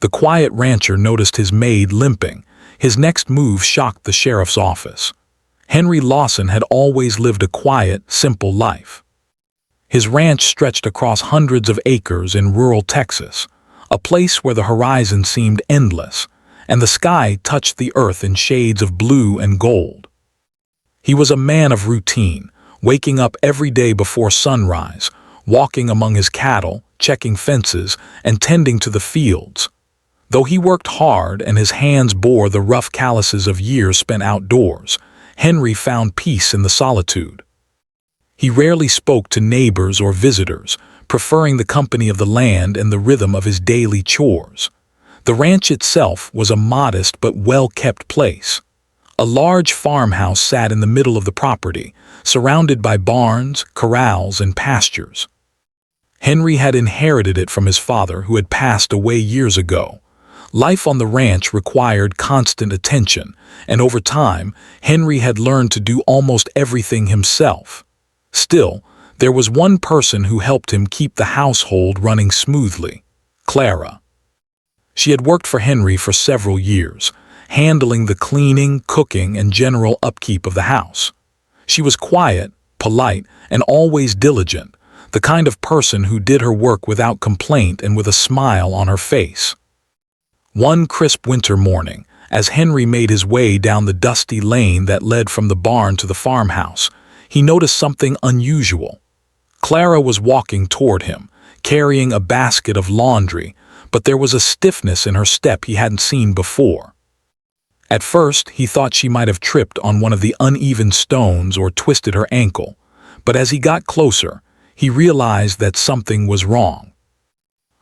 The quiet rancher noticed his maid limping. His next move shocked the sheriff's office. Henry Lawson had always lived a quiet, simple life. His ranch stretched across hundreds of acres in rural Texas, a place where the horizon seemed endless, and the sky touched the earth in shades of blue and gold. He was a man of routine, waking up every day before sunrise, walking among his cattle, checking fences, and tending to the fields. Though he worked hard and his hands bore the rough calluses of years spent outdoors, Henry found peace in the solitude. He rarely spoke to neighbors or visitors, preferring the company of the land and the rhythm of his daily chores. The ranch itself was a modest but well-kept place. A large farmhouse sat in the middle of the property, surrounded by barns, corrals, and pastures. Henry had inherited it from his father, who had passed away years ago. Life on the ranch required constant attention, and over time, Henry had learned to do almost everything himself. Still, there was one person who helped him keep the household running smoothly: Clara. She had worked for Henry for several years, handling the cleaning, cooking, and general upkeep of the house. She was quiet, polite, and always diligent, the kind of person who did her work without complaint and with a smile on her face. One crisp winter morning, as Henry made his way down the dusty lane that led from the barn to the farmhouse, he noticed something unusual. Clara was walking toward him, carrying a basket of laundry, but there was a stiffness in her step he hadn't seen before. At first, he thought she might have tripped on one of the uneven stones or twisted her ankle, but as he got closer, he realized that something was wrong.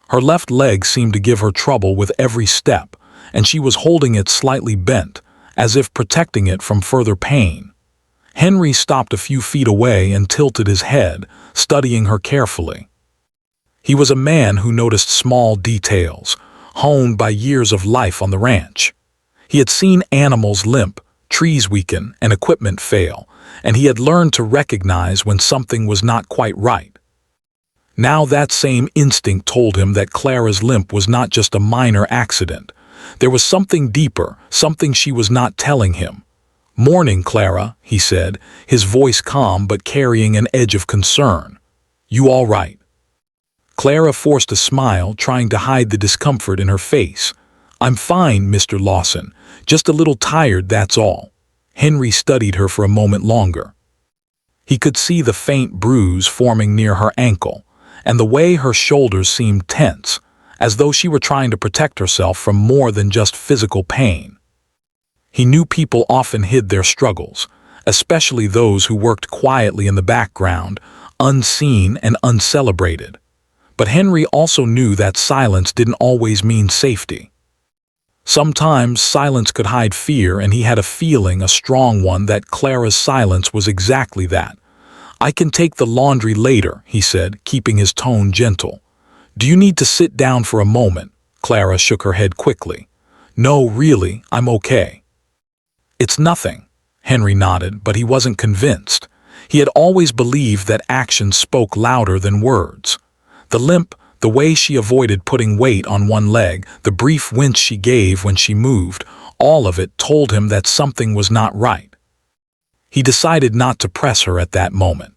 Her left leg seemed to give her trouble with every step, and she was holding it slightly bent, as if protecting it from further pain. Henry stopped a few feet away and tilted his head, studying her carefully. He was a man who noticed small details, honed by years of life on the ranch. He had seen animals limp, trees weaken, and equipment fail, and he had learned to recognize when something was not quite right. Now that same instinct told him that Clara's limp was not just a minor accident. There was something deeper, something she was not telling him. "Morning, Clara," he said, his voice calm but carrying an edge of concern. "You all right?" Clara forced a smile, trying to hide the discomfort in her face. "I'm fine, Mr. Lawson. Just a little tired, that's all." Henry studied her for a moment longer. He could see the faint bruise forming near her ankle, and the way her shoulders seemed tense, as though she were trying to protect herself from more than just physical pain. He knew people often hid their struggles, especially those who worked quietly in the background, unseen and uncelebrated. But Henry also knew that silence didn't always mean safety. Sometimes silence could hide fear, and he had a feeling, a strong one, that Clara's silence was exactly that. "I can take the laundry later," he said, keeping his tone gentle. "Do you need to sit down for a moment?" Clara shook her head quickly. "No, really, I'm okay." "It's nothing," Henry nodded, but he wasn't convinced. He had always believed that actions spoke louder than words. The limp, the way she avoided putting weight on one leg, the brief wince she gave when she moved, all of it told him that something was not right. He decided not to press her at that moment.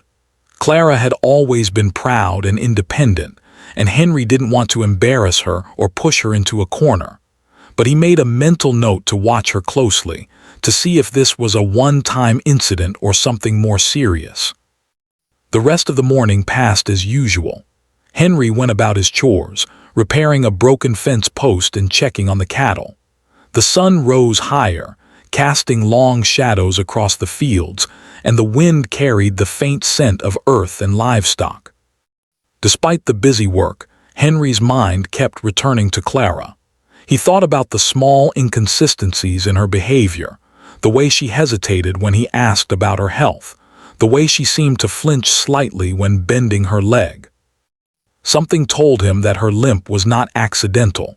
Clara had always been proud and independent, and Henry didn't want to embarrass her or push her into a corner. But he made a mental note to watch her closely, to see if this was a one-time incident or something more serious. The rest of the morning passed as usual. Henry went about his chores, repairing a broken fence post and checking on the cattle. The sun rose higher, casting long shadows across the fields, and the wind carried the faint scent of earth and livestock. Despite the busy work, Henry's mind kept returning to Clara. He thought about the small inconsistencies in her behavior, the way she hesitated when he asked about her health, the way she seemed to flinch slightly when bending her leg. Something told him that her limp was not accidental.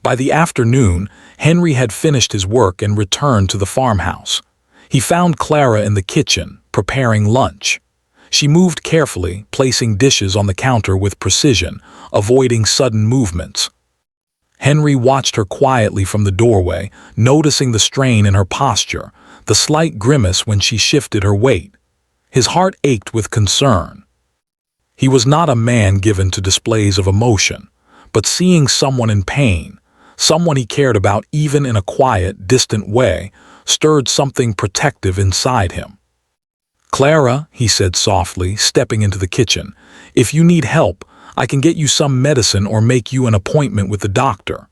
By the afternoon, Henry had finished his work and returned to the farmhouse. He found Clara in the kitchen, preparing lunch. She moved carefully, placing dishes on the counter with precision, avoiding sudden movements. Henry watched her quietly from the doorway, noticing the strain in her posture, the slight grimace when she shifted her weight. His heart ached with concern. He was not a man given to displays of emotion, but seeing someone in pain, someone he cared about even in a quiet, distant way, stirred something protective inside him. "Clara," he said softly, stepping into the kitchen, "if you need help, I can get you some medicine or make you an appointment with the doctor."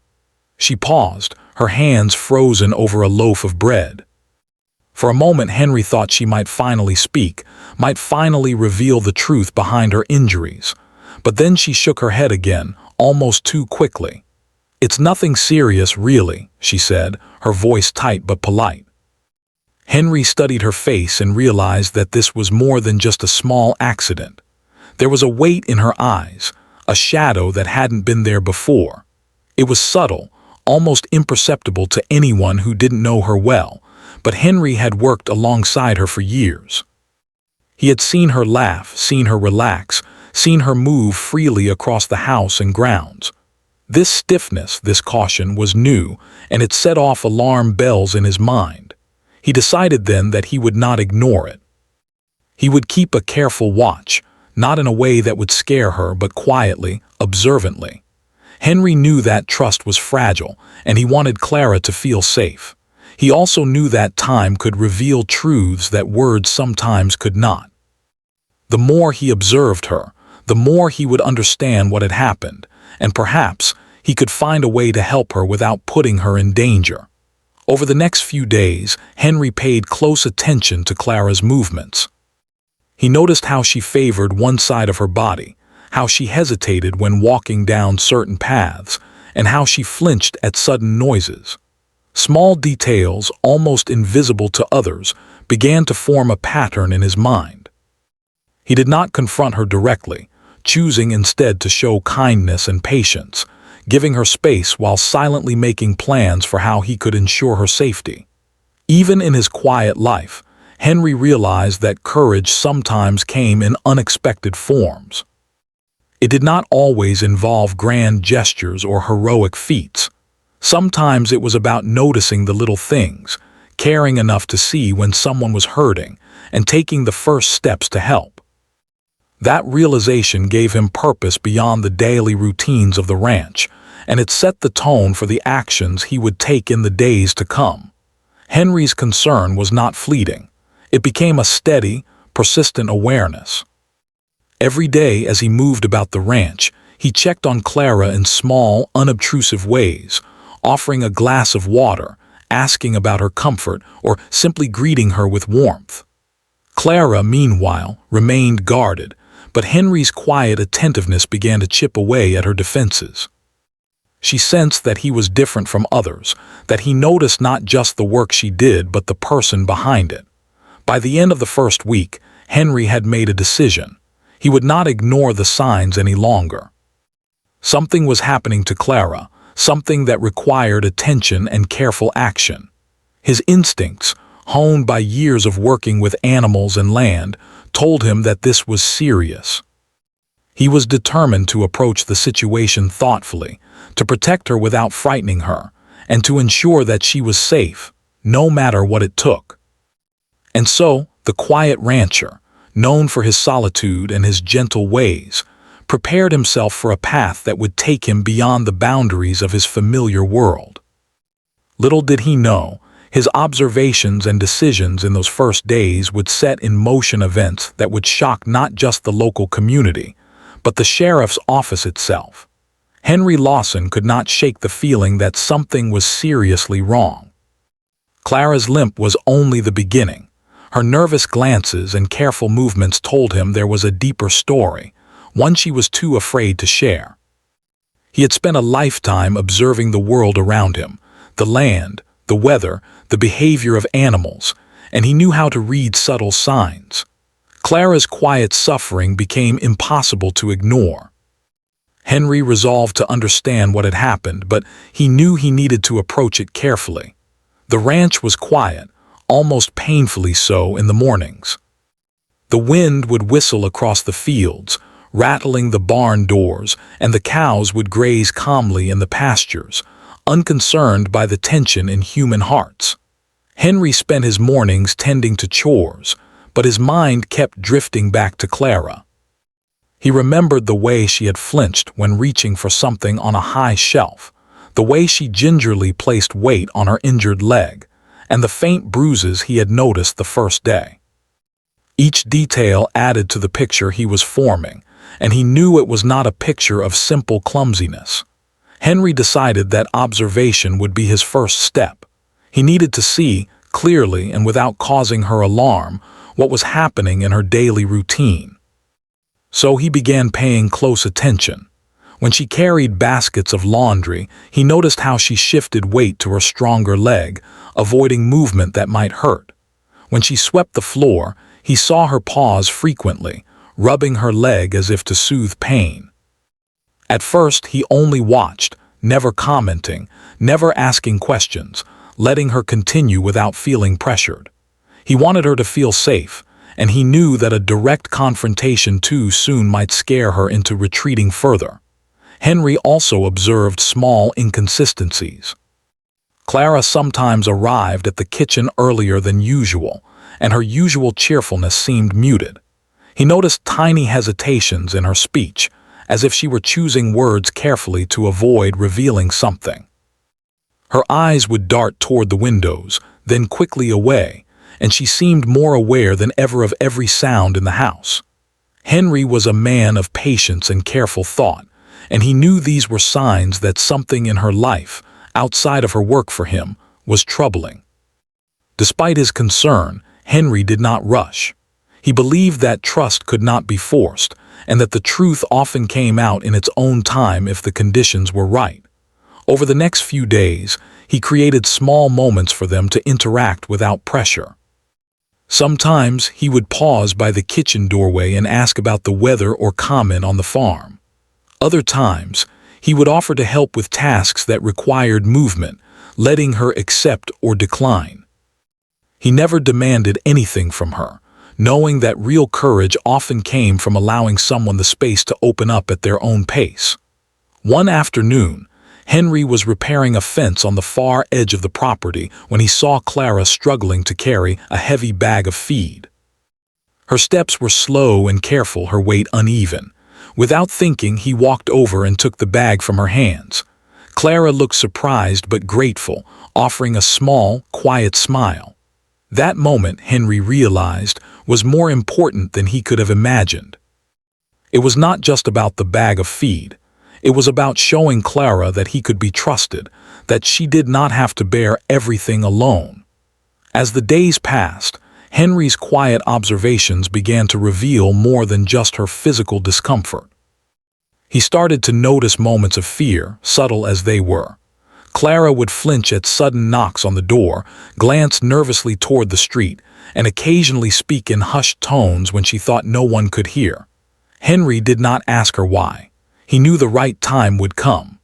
She paused, her hands frozen over a loaf of bread. For a moment Henry thought she might finally speak, might finally reveal the truth behind her injuries. But then she shook her head again, almost too quickly. "It's nothing serious, really," she said, her voice tight but polite. Henry studied her face and realized that this was more than just a small accident. There was a weight in her eyes, a shadow that hadn't been there before. It was subtle, almost imperceptible to anyone who didn't know her well, but Henry had worked alongside her for years. He had seen her laugh, seen her relax, seen her move freely across the house and grounds. This stiffness, this caution, was new, and it set off alarm bells in his mind. He decided then that he would not ignore it. He would keep a careful watch, not in a way that would scare her, but quietly, observantly. Henry knew that trust was fragile, and he wanted Clara to feel safe. He also knew that time could reveal truths that words sometimes could not. The more he observed her, the more he would understand what had happened, and perhaps he could find a way to help her without putting her in danger. Over the next few days, Henry paid close attention to Clara's movements. He noticed how she favored one side of her body, how she hesitated when walking down certain paths, and how she flinched at sudden noises. Small details, almost invisible to others, began to form a pattern in his mind. He did not confront her directly, choosing instead to show kindness and patience, giving her space while silently making plans for how he could ensure her safety. Even in his quiet life, Henry realized that courage sometimes came in unexpected forms. It did not always involve grand gestures or heroic feats. Sometimes it was about noticing the little things, caring enough to see when someone was hurting, and taking the first steps to help. That realization gave him purpose beyond the daily routines of the ranch, and it set the tone for the actions he would take in the days to come. Henry's concern was not fleeting. It became a steady, persistent awareness. Every day as he moved about the ranch, he checked on Clara in small, unobtrusive ways, offering a glass of water, asking about her comfort, or simply greeting her with warmth. Clara, meanwhile, remained guarded, but Henry's quiet attentiveness began to chip away at her defenses. She sensed that he was different from others, that he noticed not just the work she did but the person behind it. By the end of the first week, Henry had made a decision. He would not ignore the signs any longer. Something was happening to Clara, something that required attention and careful action. His instincts, honed by years of working with animals and land, told him that this was serious. He was determined to approach the situation thoughtfully, to protect her without frightening her, and to ensure that she was safe, no matter what it took. And so, the quiet rancher, known for his solitude and his gentle ways, prepared himself for a path that would take him beyond the boundaries of his familiar world. Little did he know, his observations and decisions in those first days would set in motion events that would shock not just the local community, but the sheriff's office itself. Henry Lawson could not shake the feeling that something was seriously wrong. Clara's limp was only the beginning. Her nervous glances and careful movements told him there was a deeper story, one she was too afraid to share. He had spent a lifetime observing the world around him, the land, the weather, the behavior of animals, and he knew how to read subtle signs. Clara's quiet suffering became impossible to ignore. Henry resolved to understand what had happened, but he knew he needed to approach it carefully. The ranch was quiet, almost painfully so in the mornings. The wind would whistle across the fields, rattling the barn doors, and the cows would graze calmly in the pastures, unconcerned by the tension in human hearts. Henry spent his mornings tending to chores, but his mind kept drifting back to Clara. He remembered the way she had flinched when reaching for something on a high shelf, the way she gingerly placed weight on her injured leg, and the faint bruises he had noticed the first day. Each detail added to the picture he was forming, and he knew it was not a picture of simple clumsiness. Henry decided that observation would be his first step. He needed to see, clearly and without causing her alarm, what was happening in her daily routine. So he began paying close attention. When she carried baskets of laundry, he noticed how she shifted weight to her stronger leg, avoiding movement that might hurt. When she swept the floor, he saw her pause frequently, rubbing her leg as if to soothe pain. At first, he only watched, never commenting, never asking questions, letting her continue without feeling pressured. He wanted her to feel safe, and he knew that a direct confrontation too soon might scare her into retreating further. Henry also observed small inconsistencies. Clara sometimes arrived at the kitchen earlier than usual, and her usual cheerfulness seemed muted. He noticed tiny hesitations in her speech, as if she were choosing words carefully to avoid revealing something. Her eyes would dart toward the windows, then quickly away, and she seemed more aware than ever of every sound in the house. Henry was a man of patience and careful thought, and he knew these were signs that something in her life, outside of her work for him, was troubling. Despite his concern, Henry did not rush. He believed that trust could not be forced, and that the truth often came out in its own time if the conditions were right. Over the next few days, he created small moments for them to interact without pressure. Sometimes he would pause by the kitchen doorway and ask about the weather or comment on the farm. Other times, he would offer to help with tasks that required movement, letting her accept or decline. He never demanded anything from her, knowing that real courage often came from allowing someone the space to open up at their own pace. One afternoon, Henry was repairing a fence on the far edge of the property when he saw Clara struggling to carry a heavy bag of feed. Her steps were slow and careful, her weight uneven. Without thinking, he walked over and took the bag from her hands. Clara looked surprised but grateful, offering a small, quiet smile. That moment, Henry realized, was more important than he could have imagined. It was not just about the bag of feed. It was about showing Clara that he could be trusted, that she did not have to bear everything alone. As the days passed, Henry's quiet observations began to reveal more than just her physical discomfort. He started to notice moments of fear, subtle as they were. Clara would flinch at sudden knocks on the door, glance nervously toward the street, and occasionally speak in hushed tones when she thought no one could hear. Henry did not ask her why. He knew the right time would come.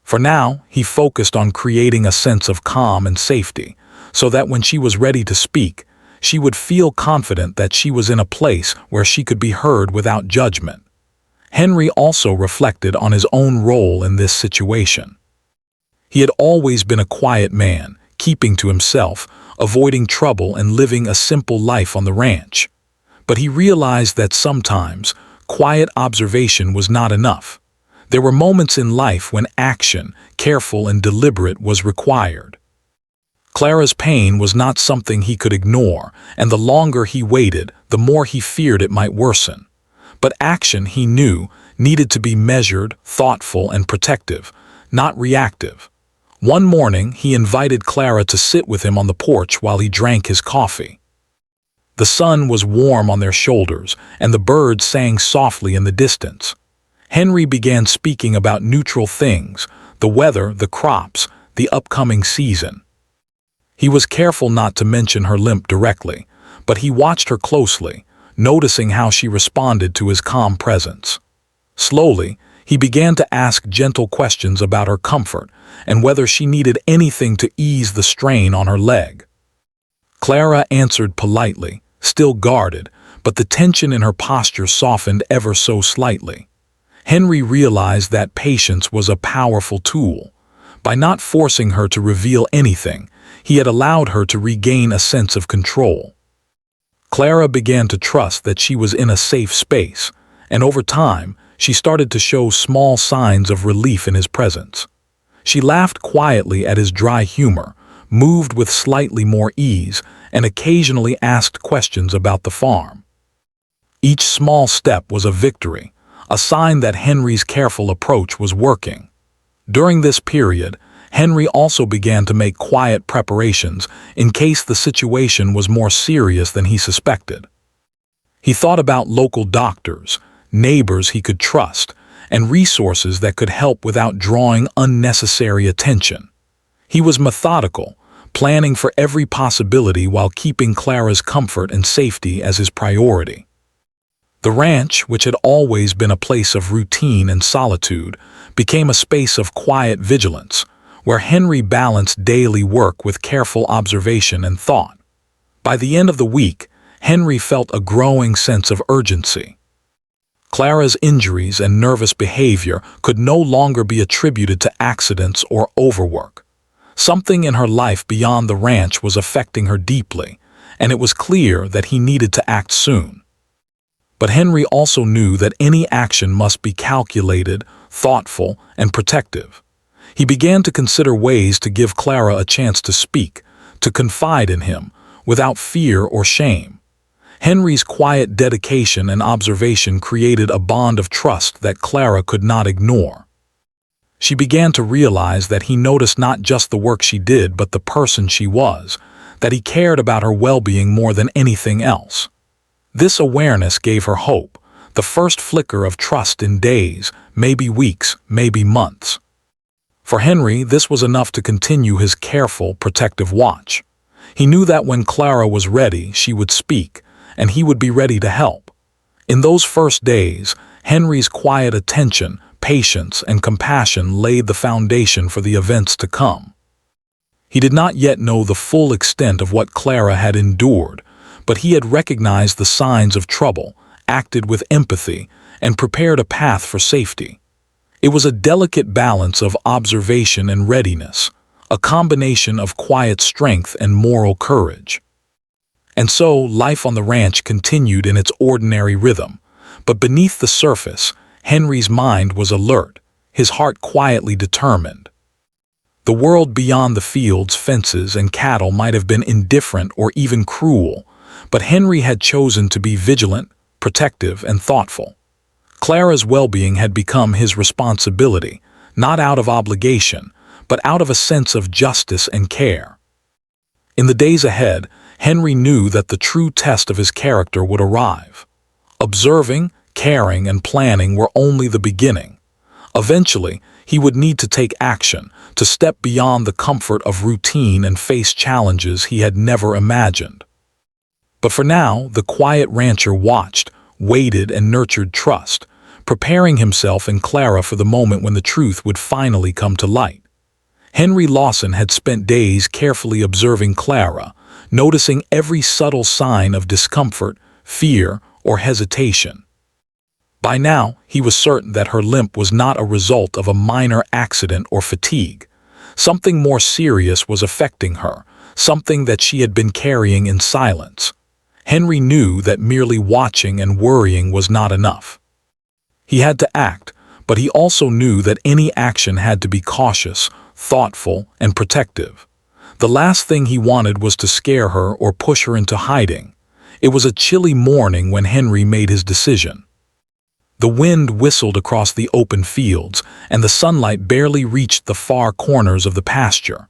For now, he focused on creating a sense of calm and safety, so that when she was ready to speak, she would feel confident that she was in a place where she could be heard without judgment. Henry also reflected on his own role in this situation. He had always been a quiet man, keeping to himself, avoiding trouble and living a simple life on the ranch. But he realized that sometimes, quiet observation was not enough. There were moments in life when action, careful and deliberate, was required. Clara's pain was not something he could ignore, and the longer he waited, the more he feared it might worsen. But action, he knew, needed to be measured, thoughtful, and protective, not reactive. One morning, he invited Clara to sit with him on the porch while he drank his coffee. The sun was warm on their shoulders, and the birds sang softly in the distance. Henry began speaking about neutral things, the weather, the crops, the upcoming season. He was careful not to mention her limp directly, but he watched her closely, noticing how she responded to his calm presence. Slowly, he began to ask gentle questions about her comfort and whether she needed anything to ease the strain on her leg. Clara answered politely, still guarded, but the tension in her posture softened ever so slightly. Henry realized that patience was a powerful tool. By not forcing her to reveal anything, he had allowed her to regain a sense of control. Clara began to trust that she was in a safe space, and over time, she started to show small signs of relief in his presence. She laughed quietly at his dry humor, moved with slightly more ease, and occasionally asked questions about the farm. Each small step was a victory, a sign that Henry's careful approach was working. During this period, Henry also began to make quiet preparations in case the situation was more serious than he suspected. He thought about local doctors, neighbors he could trust, and resources that could help without drawing unnecessary attention. He was methodical, planning for every possibility while keeping Clara's comfort and safety as his priority. The ranch, which had always been a place of routine and solitude, became a space of quiet vigilance, where Henry balanced daily work with careful observation and thought. By the end of the week, Henry felt a growing sense of urgency. Clara's injuries and nervous behavior could no longer be attributed to accidents or overwork. Something in her life beyond the ranch was affecting her deeply, and it was clear that he needed to act soon. But Henry also knew that any action must be calculated, thoughtful, and protective. He began to consider ways to give Clara a chance to speak, to confide in him, without fear or shame. Henry's quiet dedication and observation created a bond of trust that Clara could not ignore. She began to realize that he noticed not just the work she did but the person she was, that he cared about her well-being more than anything else. This awareness gave her hope, the first flicker of trust in days, maybe weeks, maybe months. For Henry, this was enough to continue his careful, protective watch. He knew that when Clara was ready, she would speak, and he would be ready to help. In those first days, Henry's quiet attention, patience, and compassion laid the foundation for the events to come. He did not yet know the full extent of what Clara had endured, but he had recognized the signs of trouble, acted with empathy, and prepared a path for safety. It was a delicate balance of observation and readiness, a combination of quiet strength and moral courage. And so, life on the ranch continued in its ordinary rhythm, but beneath the surface, Henry's mind was alert, his heart quietly determined. The world beyond the fields, fences, and cattle might have been indifferent or even cruel, but Henry had chosen to be vigilant, protective, and thoughtful. Clara's well-being had become his responsibility, not out of obligation, but out of a sense of justice and care. In the days ahead, Henry knew that the true test of his character would arrive. Observing, caring, and planning were only the beginning. Eventually, he would need to take action, to step beyond the comfort of routine and face challenges he had never imagined. But for now, the quiet rancher watched, waited, and nurtured trust, preparing himself and Clara for the moment when the truth would finally come to light. Henry Lawson had spent days carefully observing Clara, noticing every subtle sign of discomfort, fear, or hesitation. By now, he was certain that her limp was not a result of a minor accident or fatigue. Something more serious was affecting her, something that she had been carrying in silence. Henry knew that merely watching and worrying was not enough. He had to act, but he also knew that any action had to be cautious, thoughtful, and protective. The last thing he wanted was to scare her or push her into hiding. It was a chilly morning when Henry made his decision. The wind whistled across the open fields, and the sunlight barely reached the far corners of the pasture.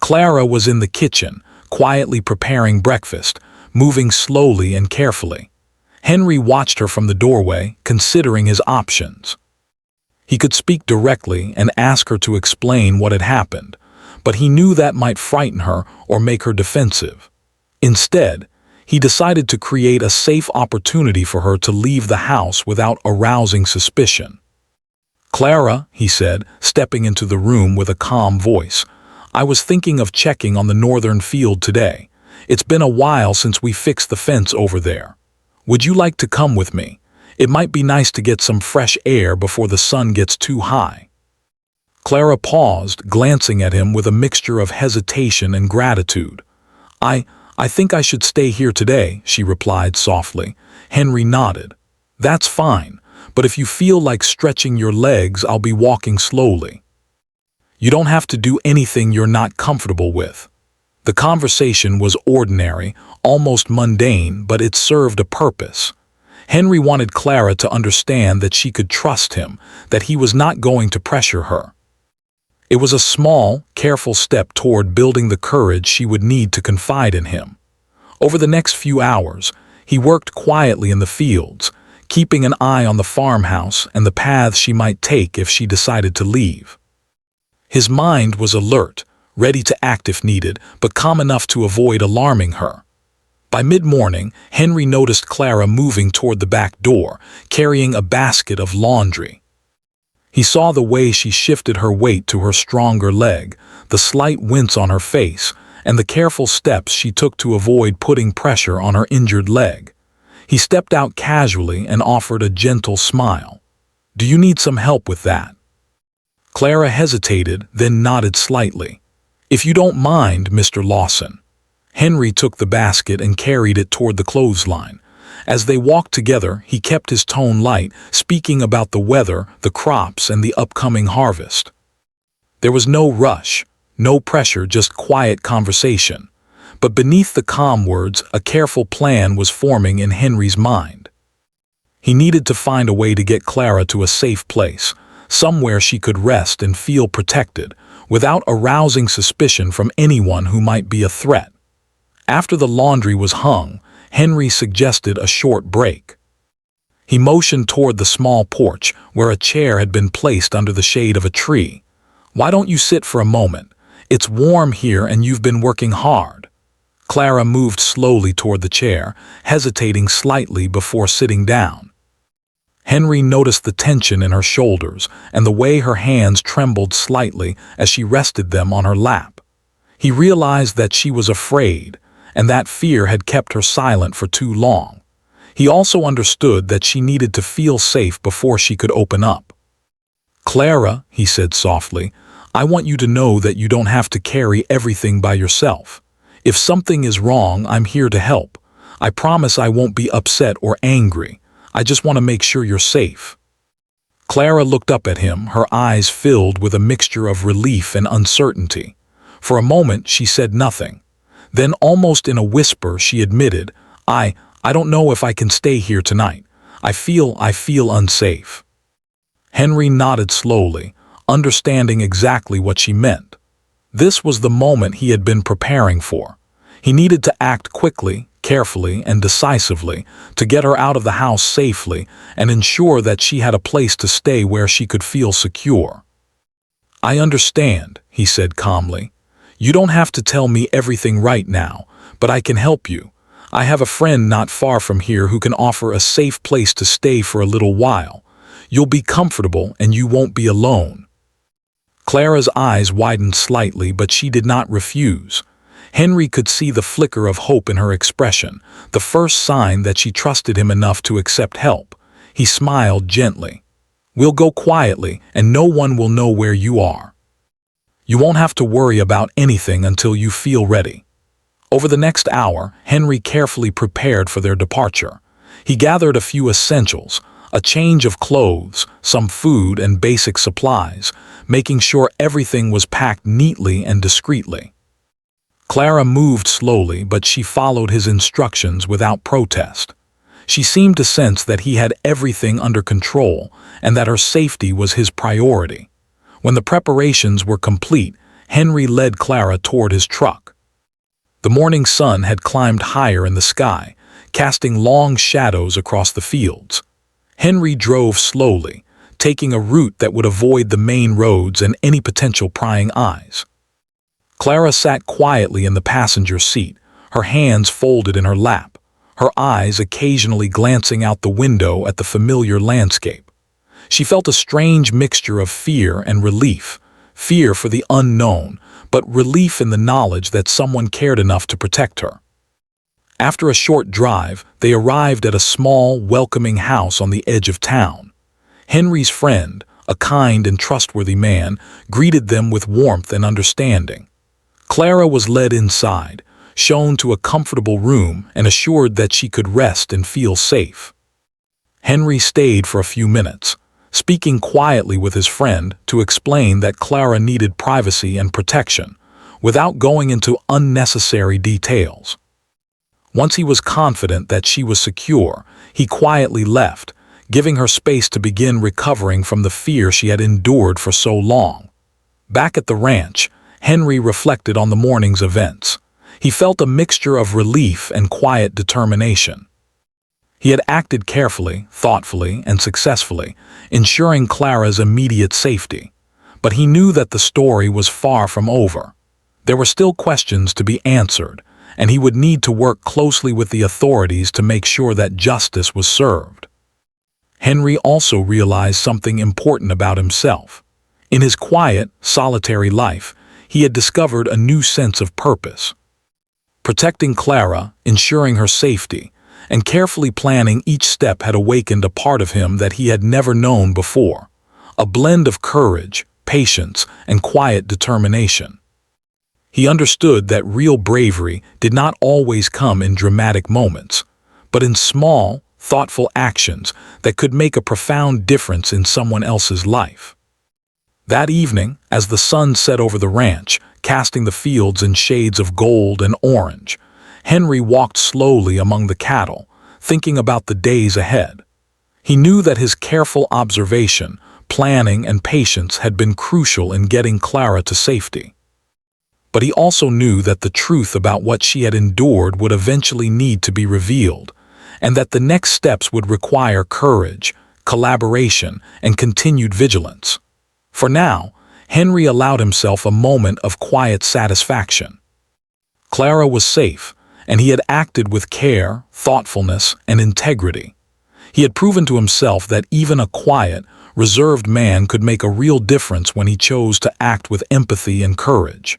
Clara was in the kitchen, quietly preparing breakfast, moving slowly and carefully. Henry watched her from the doorway, considering his options. He could speak directly and ask her to explain what had happened, but he knew that might frighten her or make her defensive. Instead, he decided to create a safe opportunity for her to leave the house without arousing suspicion. "Clara," he said, stepping into the room with a calm voice, "I was thinking of checking on the northern field today. It's been a while since we fixed the fence over there. Would you like to come with me? It might be nice to get some fresh air before the sun gets too high." Clara paused, glancing at him with a mixture of hesitation and gratitude. I think I should stay here today," she replied softly. Henry nodded. "That's fine, but if you feel like stretching your legs, I'll be walking slowly." "You don't have to do anything you're not comfortable with." The conversation was ordinary, almost mundane, but it served a purpose. Henry wanted Clara to understand that she could trust him, that he was not going to pressure her. It was a small, careful step toward building the courage she would need to confide in him. Over the next few hours, he worked quietly in the fields, keeping an eye on the farmhouse and the paths she might take if she decided to leave. His mind was alert, ready to act if needed, but calm enough to avoid alarming her. By mid-morning, Henry noticed Clara moving toward the back door, carrying a basket of laundry. He saw the way she shifted her weight to her stronger leg, the slight wince on her face, and the careful steps she took to avoid putting pressure on her injured leg. He stepped out casually and offered a gentle smile. "Do you need some help with that?" Clara hesitated, then nodded slightly. "If you don't mind, Mr. Lawson." Henry took the basket and carried it toward the clothesline. As they walked together, he kept his tone light, speaking about the weather, the crops, and the upcoming harvest. There was no rush, no pressure, just quiet conversation. But beneath the calm words, a careful plan was forming in Henry's mind. He needed to find a way to get Clara to a safe place, somewhere she could rest and feel protected, without arousing suspicion from anyone who might be a threat. After the laundry was hung, Henry suggested a short break. He motioned toward the small porch, where a chair had been placed under the shade of a tree. "Why don't you sit for a moment? It's warm here and you've been working hard." Clara moved slowly toward the chair, hesitating slightly before sitting down. Henry noticed the tension in her shoulders and the way her hands trembled slightly as she rested them on her lap. He realized that she was afraid, and that fear had kept her silent for too long. He also understood that she needed to feel safe before she could open up. "Clara," he said softly, "I want you to know that you don't have to carry everything by yourself. If something is wrong, I'm here to help. I promise I won't be upset or angry. I just want to make sure you're safe." Clara looked up at him, her eyes filled with a mixture of relief and uncertainty. For a moment, she said nothing. Then, almost in a whisper, she admitted, I don't know if I can stay here tonight. I feel unsafe." Henry nodded slowly, understanding exactly what she meant. This was the moment he had been preparing for. He needed to act quickly, carefully, and decisively to get her out of the house safely and ensure that she had a place to stay where she could feel secure. "I understand," he said calmly. "You don't have to tell me everything right now, but I can help you. I have a friend not far from here who can offer a safe place to stay for a little while. You'll be comfortable and you won't be alone." Clara's eyes widened slightly, but she did not refuse. Henry could see the flicker of hope in her expression, the first sign that she trusted him enough to accept help. He smiled gently. "We'll go quietly, and no one will know where you are. You won't have to worry about anything until you feel ready." Over the next hour, Henry carefully prepared for their departure. He gathered a few essentials, a change of clothes, some food, and basic supplies, making sure everything was packed neatly and discreetly. Clara moved slowly, but she followed his instructions without protest. She seemed to sense that he had everything under control and that her safety was his priority. When the preparations were complete, Henry led Clara toward his truck. The morning sun had climbed higher in the sky, casting long shadows across the fields. Henry drove slowly, taking a route that would avoid the main roads and any potential prying eyes. Clara sat quietly in the passenger seat, her hands folded in her lap, her eyes occasionally glancing out the window at the familiar landscape. She felt a strange mixture of fear and relief, fear for the unknown, but relief in the knowledge that someone cared enough to protect her. After a short drive, they arrived at a small, welcoming house on the edge of town. Henry's friend, a kind and trustworthy man, greeted them with warmth and understanding. Clara was led inside, shown to a comfortable room, and assured that she could rest and feel safe. Henry stayed for a few minutes, speaking quietly with his friend to explain that Clara needed privacy and protection, without going into unnecessary details. Once he was confident that she was secure, he quietly left, giving her space to begin recovering from the fear she had endured for so long. Back at the ranch, Henry reflected on the morning's events. He felt a mixture of relief and quiet determination. He had acted carefully, thoughtfully, and successfully, ensuring Clara's immediate safety. But he knew that the story was far from over. There were still questions to be answered, and he would need to work closely with the authorities to make sure that justice was served. Henry also realized something important about himself. In his quiet, solitary life, he had discovered a new sense of purpose. Protecting Clara, ensuring her safety, and carefully planning each step had awakened a part of him that he had never known before, a blend of courage, patience, and quiet determination. He understood that real bravery did not always come in dramatic moments, but in small, thoughtful actions that could make a profound difference in someone else's life. That evening, as the sun set over the ranch, casting the fields in shades of gold and orange, Henry walked slowly among the cattle, thinking about the days ahead. He knew that his careful observation, planning, and patience had been crucial in getting Clara to safety. But he also knew that the truth about what she had endured would eventually need to be revealed, and that the next steps would require courage, collaboration, and continued vigilance. For now, Henry allowed himself a moment of quiet satisfaction. Clara was safe, and he had acted with care, thoughtfulness, and integrity. He had proven to himself that even a quiet, reserved man could make a real difference when he chose to act with empathy and courage.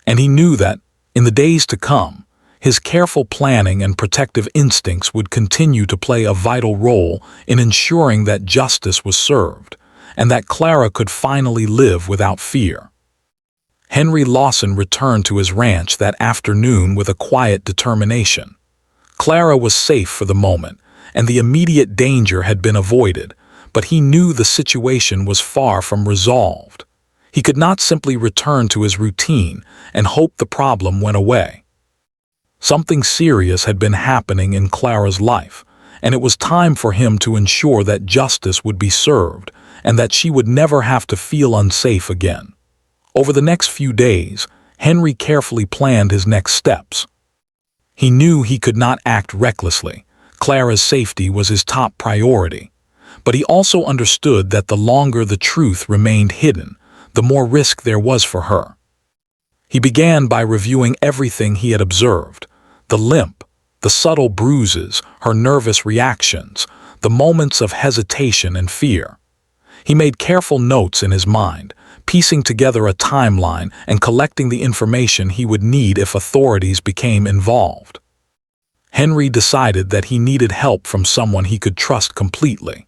And he knew that, in the days to come, his careful planning and protective instincts would continue to play a vital role in ensuring that justice was served, and that Clara could finally live without fear. Henry Lawson returned to his ranch that afternoon with a quiet determination. Clara was safe for the moment, and the immediate danger had been avoided, but he knew the situation was far from resolved. He could not simply return to his routine and hope the problem went away. Something serious had been happening in Clara's life, and it was time for him to ensure that justice would be served and that she would never have to feel unsafe again. Over the next few days, Henry carefully planned his next steps. He knew he could not act recklessly. Clara's safety was his top priority. But he also understood that the longer the truth remained hidden, the more risk there was for her. He began by reviewing everything he had observed: the limp, the subtle bruises, her nervous reactions, the moments of hesitation and fear. He made careful notes in his mind, piecing together a timeline and collecting the information he would need if authorities became involved. Henry decided that he needed help from someone he could trust completely.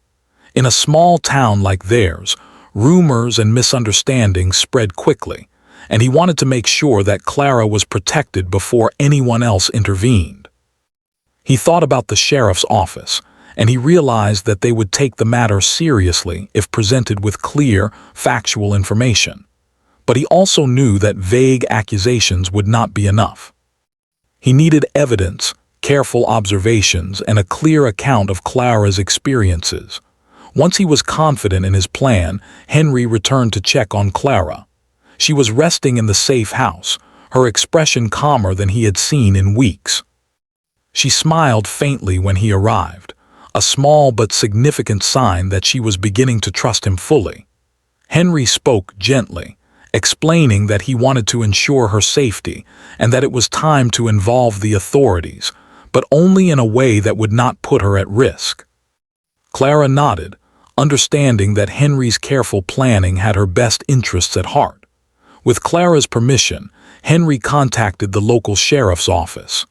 In a small town like theirs, rumors and misunderstandings spread quickly, and he wanted to make sure that Clara was protected before anyone else intervened. He thought about the sheriff's office, and he realized that they would take the matter seriously if presented with clear, factual information. But he also knew that vague accusations would not be enough. He needed evidence, careful observations, and a clear account of Clara's experiences. Once he was confident in his plan, Henry returned to check on Clara. She was resting in the safe house, her expression calmer than he had seen in weeks. She smiled faintly when he arrived, a small but significant sign that she was beginning to trust him fully. Henry spoke gently, explaining that he wanted to ensure her safety and that it was time to involve the authorities, but only in a way that would not put her at risk. Clara nodded, understanding that Henry's careful planning had her best interests at heart. With Clara's permission, Henry contacted the local sheriff's office.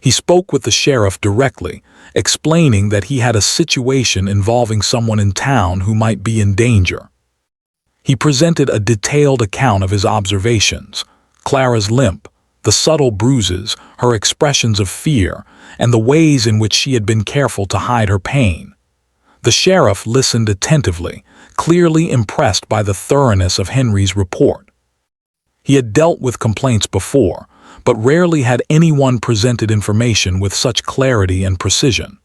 He spoke with the sheriff directly, explaining that he had a situation involving someone in town who might be in danger. He presented a detailed account of his observations: Clara's limp, the subtle bruises, her expressions of fear, and the ways in which she had been careful to hide her pain. The sheriff listened attentively, clearly impressed by the thoroughness of Henry's report. He had dealt with complaints before, but rarely had anyone presented information with such clarity and precision.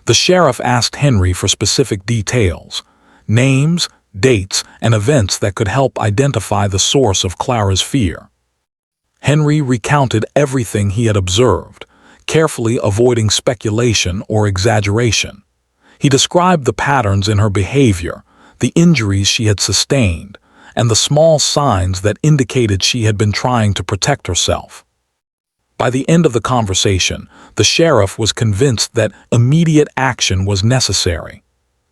The sheriff asked Henry for specific details: names, dates, and events that could help identify the source of Clara's fear. Henry recounted everything he had observed, carefully avoiding speculation or exaggeration. He described the patterns in her behavior, the injuries she had sustained, and the small signs that indicated she had been trying to protect herself. By the end of the conversation, the sheriff was convinced that immediate action was necessary.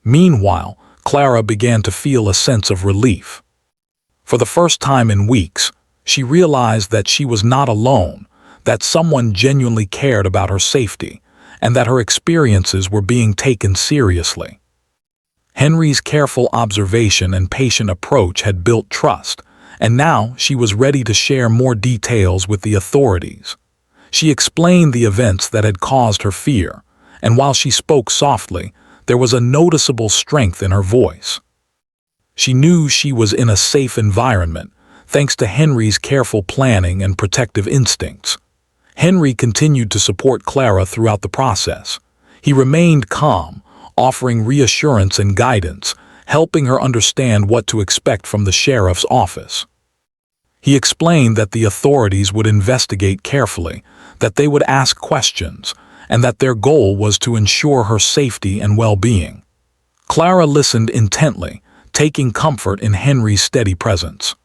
Meanwhile, Clara began to feel a sense of relief. For the first time in weeks, she realized that she was not alone, that someone genuinely cared about her safety, and that her experiences were being taken seriously. Henry's careful observation and patient approach had built trust, and now she was ready to share more details with the authorities. She explained the events that had caused her fear, and while she spoke softly, there was a noticeable strength in her voice. She knew she was in a safe environment, thanks to Henry's careful planning and protective instincts. Henry continued to support Clara throughout the process. He remained calm, offering reassurance and guidance, helping her understand what to expect from the sheriff's office. He explained that the authorities would investigate carefully, that they would ask questions, and that their goal was to ensure her safety and well-being. Clara listened intently, taking comfort in Henry's steady presence.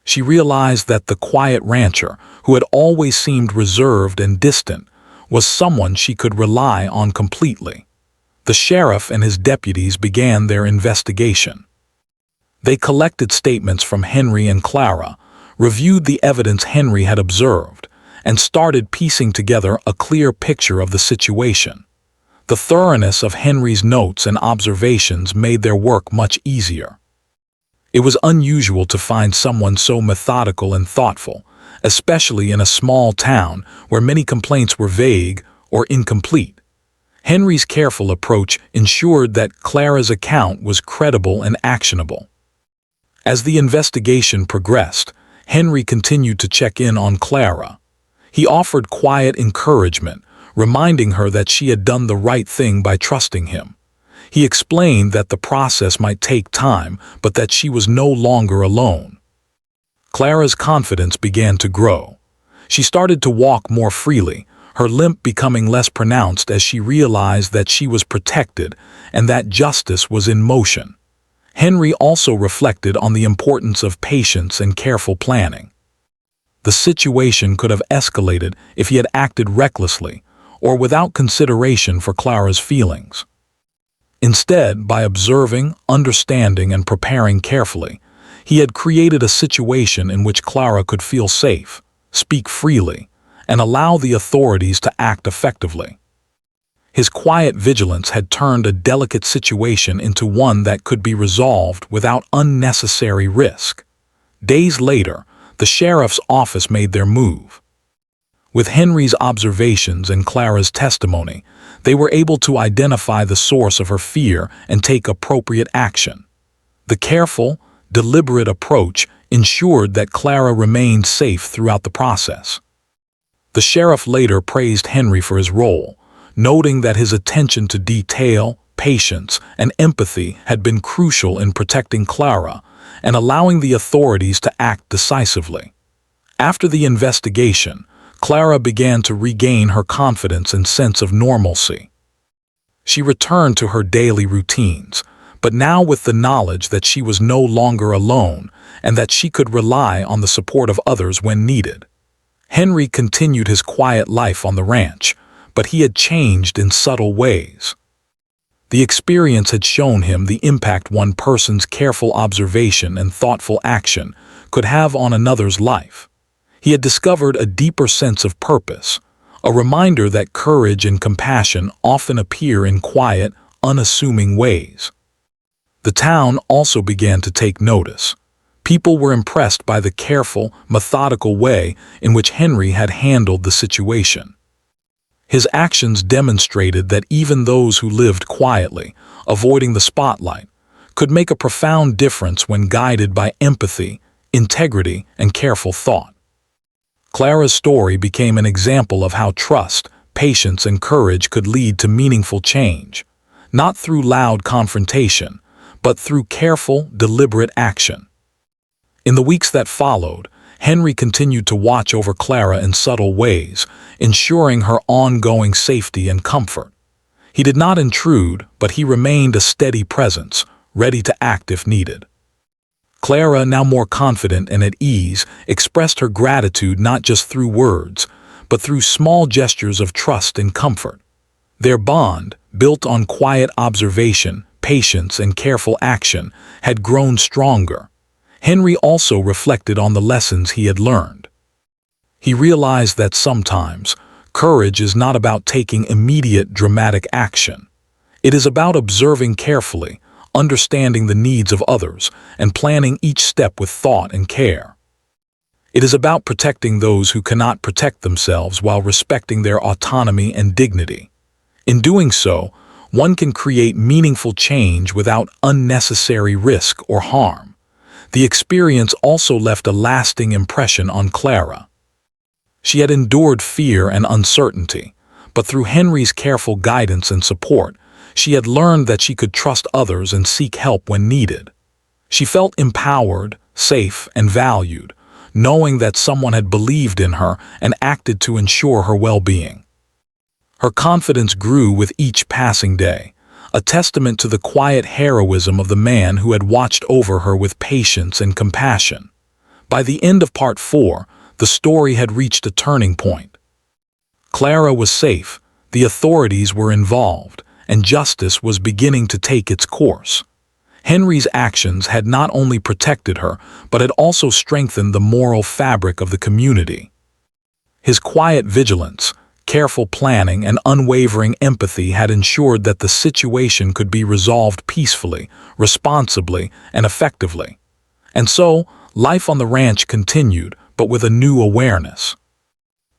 She realized that the quiet rancher, who had always seemed reserved and distant, was someone she could rely on completely. The sheriff and his deputies began their investigation. They collected statements from Henry and Clara, reviewed the evidence Henry had observed, and started piecing together a clear picture of the situation. The thoroughness of Henry's notes and observations made their work much easier. It was unusual to find someone so methodical and thoughtful, especially in a small town where many complaints were vague or incomplete. Henry's careful approach ensured that Clara's account was credible and actionable. As the investigation progressed, Henry continued to check in on Clara. He offered quiet encouragement, reminding her that she had done the right thing by trusting him. He explained that the process might take time, but that she was no longer alone. Clara's confidence began to grow. She started to walk more freely, her limp becoming less pronounced as she realized that she was protected and that justice was in motion. Henry also reflected on the importance of patience and careful planning. The situation could have escalated if he had acted recklessly or without consideration for Clara's feelings. Instead, by observing, understanding, and preparing carefully, he had created a situation in which Clara could feel safe, speak freely, and allow the authorities to act effectively. His quiet vigilance had turned a delicate situation into one that could be resolved without unnecessary risk. Days later, the sheriff's office made their move. With Henry's observations and Clara's testimony, they were able to identify the source of her fear and take appropriate action. The careful, deliberate approach ensured that Clara remained safe throughout the process. The sheriff later praised Henry for his role, noting that his attention to detail, patience, and empathy had been crucial in protecting Clara and allowing the authorities to act decisively. After the investigation, Clara began to regain her confidence and sense of normalcy. She returned to her daily routines, but now with the knowledge that she was no longer alone and that she could rely on the support of others when needed. Henry continued his quiet life on the ranch, but he had changed in subtle ways. The experience had shown him the impact one person's careful observation and thoughtful action could have on another's life. He had discovered a deeper sense of purpose, a reminder that courage and compassion often appear in quiet, unassuming ways. The town also began to take notice. People were impressed by the careful, methodical way in which Henry had handled the situation. His actions demonstrated that even those who lived quietly, avoiding the spotlight, could make a profound difference when guided by empathy, integrity, and careful thought. Clara's story became an example of how trust, patience, and courage could lead to meaningful change, not through loud confrontation, but through careful, deliberate action. In the weeks that followed, Henry continued to watch over Clara in subtle ways, ensuring her ongoing safety and comfort. He did not intrude, but he remained a steady presence, ready to act if needed. Clara, now more confident and at ease, expressed her gratitude not just through words, but through small gestures of trust and comfort. Their bond, built on quiet observation, patience, and careful action, had grown stronger. Henry also reflected on the lessons he had learned. He realized that sometimes, courage is not about taking immediate dramatic action. It is about observing carefully, understanding the needs of others, and planning each step with thought and care. It is about protecting those who cannot protect themselves while respecting their autonomy and dignity. In doing so, one can create meaningful change without unnecessary risk or harm. The experience also left a lasting impression on Clara. She had endured fear and uncertainty, but through Henry's careful guidance and support, she had learned that she could trust others and seek help when needed. She felt empowered, safe, and valued, knowing that someone had believed in her and acted to ensure her well-being. Her confidence grew with each passing day, a testament to the quiet heroism of the man who had watched over her with patience and compassion. By the end of Part 4, the story had reached a turning point. Clara was safe, the authorities were involved, and justice was beginning to take its course. Henry's actions had not only protected her, but had also strengthened the moral fabric of the community. His quiet vigilance, careful planning, and unwavering empathy had ensured that the situation could be resolved peacefully, responsibly, and effectively. And so, life on the ranch continued, but with a new awareness.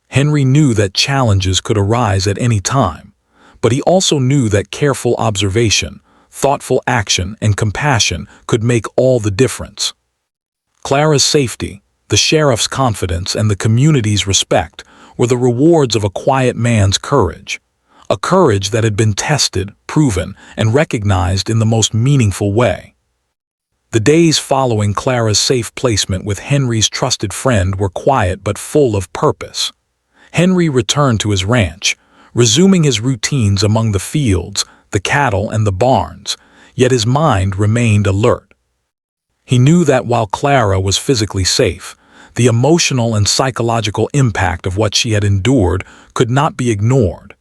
Henry knew that challenges could arise at any time, but he also knew that careful observation, thoughtful action, and compassion could make all the difference. Clara's safety, the sheriff's confidence, and the community's respect were the rewards of a quiet man's courage, a courage that had been tested, proven, and recognized in the most meaningful way. The days following Clara's safe placement with Henry's trusted friend were quiet but full of purpose. Henry returned to his ranch, resuming his routines among the fields, the cattle, and the barns, yet his mind remained alert. He knew that while Clara was physically safe, the emotional and psychological impact of what she had endured could not be ignored.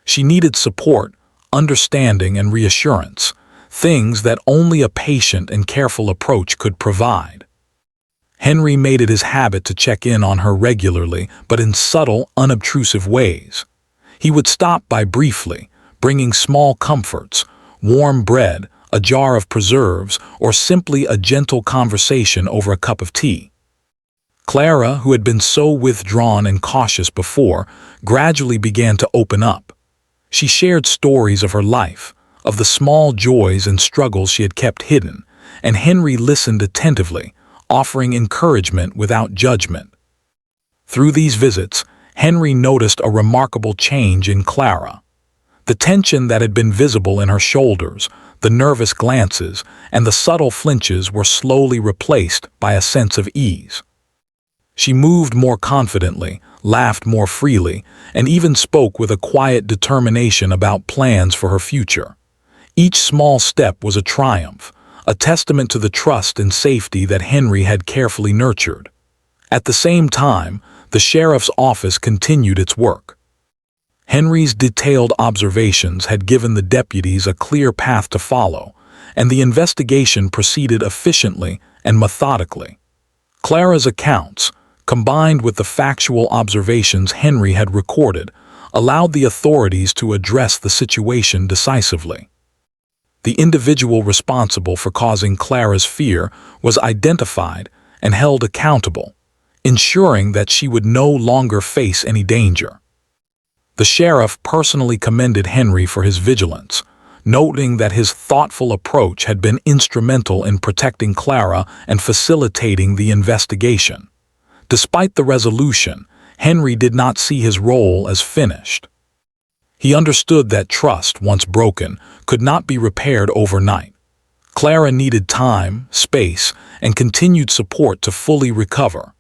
She needed support, understanding, and reassurance, things that only a patient and careful approach could provide. Henry made it his habit to check in on her regularly, but in subtle, unobtrusive ways. He would stop by briefly, bringing small comforts, warm bread, a jar of preserves, or simply a gentle conversation over a cup of tea. Clara, who had been so withdrawn and cautious before, gradually began to open up. She shared stories of her life, of the small joys and struggles she had kept hidden, and Henry listened attentively, offering encouragement without judgment. Through these visits, Henry noticed a remarkable change in Clara. The tension that had been visible in her shoulders, the nervous glances, and the subtle flinches were slowly replaced by a sense of ease. She moved more confidently, laughed more freely, and even spoke with a quiet determination about plans for her future. Each small step was a triumph, a testament to the trust and safety that Henry had carefully nurtured. At the same time, the sheriff's office continued its work. Henry's detailed observations had given the deputies a clear path to follow, and the investigation proceeded efficiently and methodically. Clara's accounts, combined with the factual observations Henry had recorded, allowed the authorities to address the situation decisively. The individual responsible for causing Clara's fear was identified and held accountable, ensuring that she would no longer face any danger. The sheriff personally commended Henry for his vigilance, noting that his thoughtful approach had been instrumental in protecting Clara and facilitating the investigation. Despite the resolution, Henry did not see his role as finished. He understood that trust, once broken, could not be repaired overnight. Clara needed time, space, and continued support to fully recover.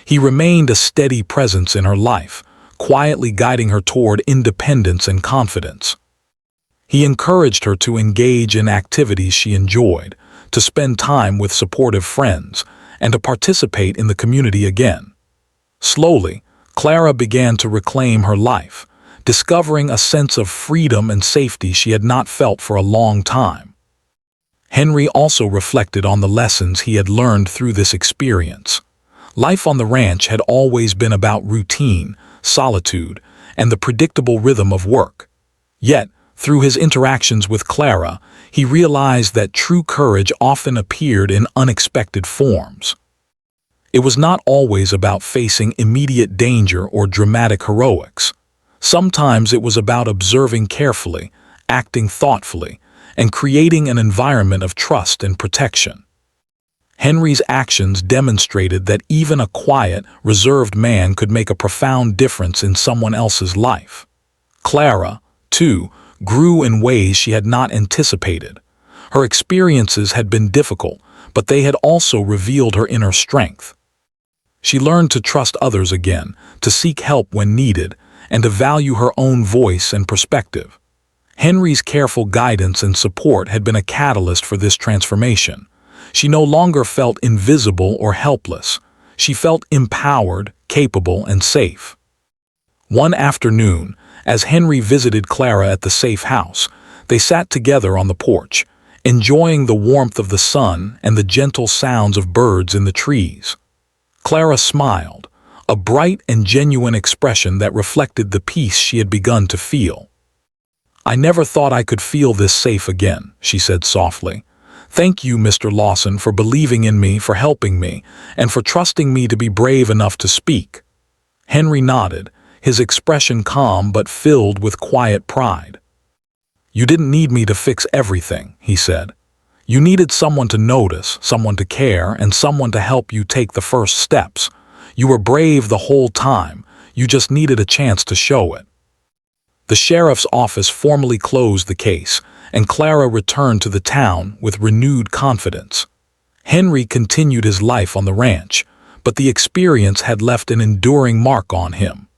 He remained a steady presence in her life, quietly guiding her toward independence and confidence. He encouraged her to engage in activities she enjoyed, to spend time with supportive friends, and to participate in the community again. Slowly, Clara began to reclaim her life, discovering a sense of freedom and safety she had not felt for a long time. Henry also reflected on the lessons he had learned through this experience. Life on the ranch had always been about routine, solitude, and the predictable rhythm of work. Yet, through his interactions with Clara, he realized that true courage often appeared in unexpected forms. It was not always about facing immediate danger or dramatic heroics. Sometimes it was about observing carefully, acting thoughtfully, and creating an environment of trust and protection. Henry's actions demonstrated that even a quiet, reserved man could make a profound difference in someone else's life. Clara, too, grew in ways she had not anticipated. Her experiences had been difficult, but they had also revealed her inner strength. She learned to trust others again, to seek help when needed, and to value her own voice and perspective. Henry's careful guidance and support had been a catalyst for this transformation. She no longer felt invisible or helpless. She felt empowered, capable, and safe. One afternoon, as Henry visited Clara at the safe house, they sat together on the porch, enjoying the warmth of the sun and the gentle sounds of birds in the trees. Clara smiled, a bright and genuine expression that reflected the peace she had begun to feel. "I never thought I could feel this safe again," she said softly. "Thank you, Mr. Lawson, for believing in me, for helping me, and for trusting me to be brave enough to speak." Henry nodded, his expression calm but filled with quiet pride. "You didn't need me to fix everything," he said. "You needed someone to notice, someone to care, and someone to help you take the first steps. You were brave the whole time, you just needed a chance to show it." The sheriff's office formally closed the case, and Clara returned to the town with renewed confidence. Henry continued his life on the ranch, but the experience had left an enduring mark on him.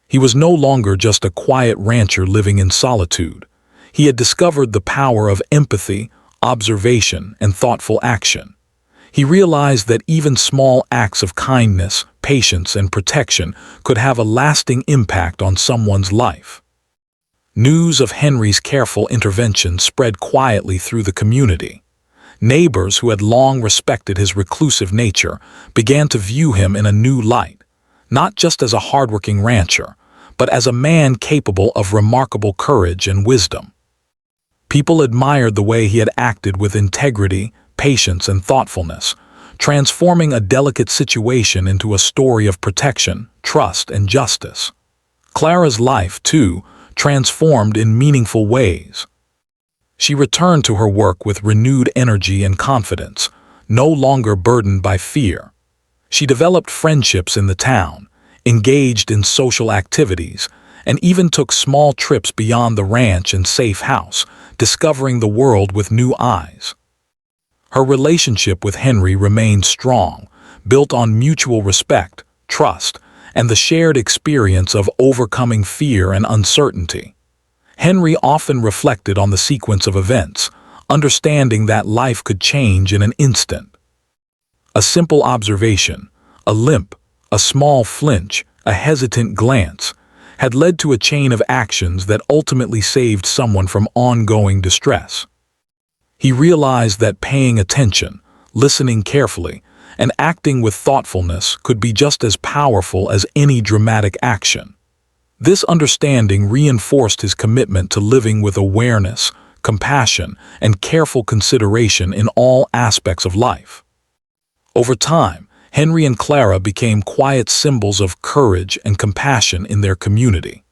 He was no longer just a quiet rancher living in solitude. He had discovered the power of empathy, observation, and thoughtful action. He realized that even small acts of kindness, patience, and protection could have a lasting impact on someone's life. News of Henry's careful intervention spread quietly through the community. Neighbors who had long respected his reclusive nature began to view him in a new light, not just as a hardworking rancher, but as a man capable of remarkable courage and wisdom. People admired the way he had acted with integrity, patience, and thoughtfulness, transforming a delicate situation into a story of protection, trust, and justice. Clara's life, too, transformed in meaningful ways. She returned to her work with renewed energy and confidence, no longer burdened by fear. She developed friendships in the town, engaged in social activities, and even took small trips beyond the ranch and safe house, discovering the world with new eyes. Her relationship with Henry remained strong, built on mutual respect, trust, and the shared experience of overcoming fear and uncertainty. Henry often reflected on the sequence of events, understanding that life could change in an instant. A simple observation, a limp, a small flinch, a hesitant glance, had led to a chain of actions that ultimately saved someone from ongoing distress. He realized that paying attention, listening carefully, and acting with thoughtfulness could be just as powerful as any dramatic action. This understanding reinforced his commitment to living with awareness, compassion, and careful consideration in all aspects of life. Over time, Henry and Clara became quiet symbols of courage and compassion in their community.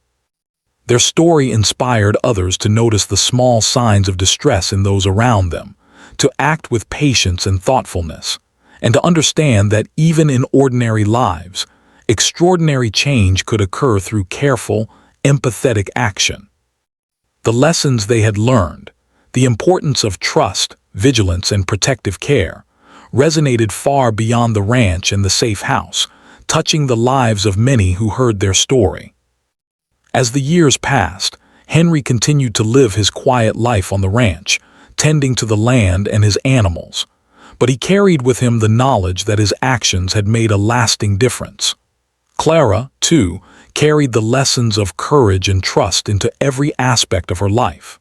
Their story inspired others to notice the small signs of distress in those around them, to act with patience and thoughtfulness, and to understand that even in ordinary lives, extraordinary change could occur through careful, empathetic action. The lessons they had learned, the importance of trust, vigilance, and protective care, resonated far beyond the ranch and the safe house, touching the lives of many who heard their story. As the years passed, Henry continued to live his quiet life on the ranch, tending to the land and his animals, but he carried with him the knowledge that his actions had made a lasting difference. Clara, too, carried the lessons of courage and trust into every aspect of her life.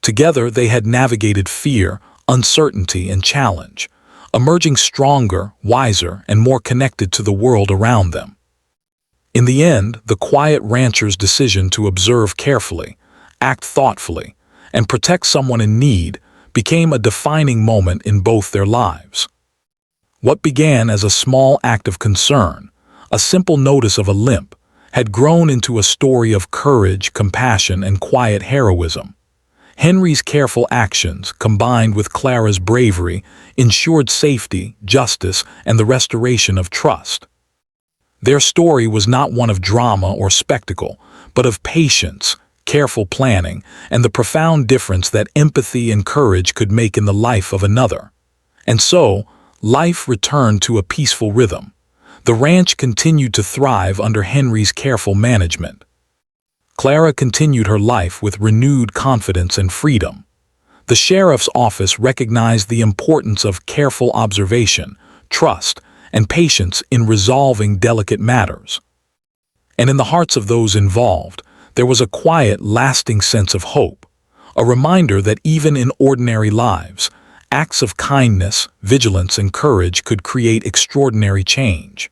Together they had navigated fear, uncertainty, and challenge, emerging stronger, wiser, and more connected to the world around them. In the end, the quiet rancher's decision to observe carefully, act thoughtfully, and protect someone in need became a defining moment in both their lives. What began as a small act of concern, a simple notice of a limp, had grown into a story of courage, compassion, and quiet heroism. Henry's careful actions, combined with Clara's bravery, ensured safety, justice, and the restoration of trust. Their story was not one of drama or spectacle, but of patience, careful planning, and the profound difference that empathy and courage could make in the life of another. And so, life returned to a peaceful rhythm. The ranch continued to thrive under Henry's careful management. Clara continued her life with renewed confidence and freedom. The sheriff's office recognized the importance of careful observation, trust, and patience in resolving delicate matters. And in the hearts of those involved, there was a quiet, lasting sense of hope, a reminder that even in ordinary lives, acts of kindness, vigilance, and courage could create extraordinary change.